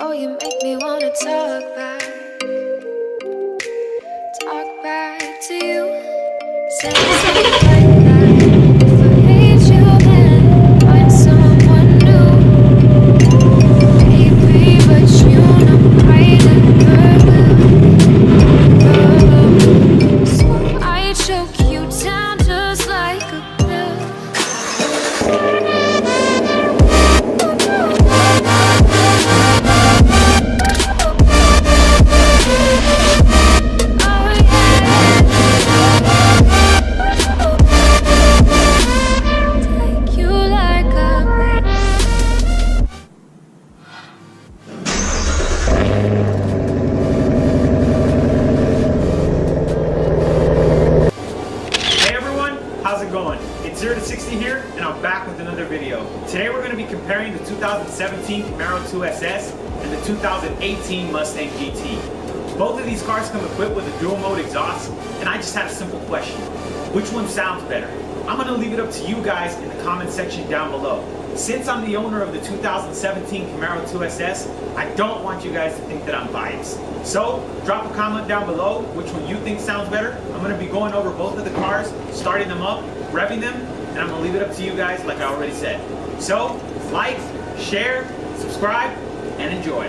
Oh, you make me wanna talk back to you. Say something like that. If I hate you, then find someone new. Baby, but you know I never will. So I choke you down just like a pill. Take you like a Hey everyone, how's it going? It's 0 to 60 here, and I'm back with another video. Today we're going to be comparing the 2017 Camaro 2SS and the 2018 Mustang GT. Both of these cars come equipped with a dual mode exhaust, and I just had a simple question. Which one sounds better? I'm going to leave it up to you guys in the comment section down below. Since I'm the owner of the 2017 Camaro 2SS, I don't want you guys to think that I'm biased. So, drop a comment down below which one you think sounds better. I'm going to be going over both of the cars, starting them up, revving them, and I'm going to leave it up to you guys like I already said. So, like, share, subscribe, and enjoy.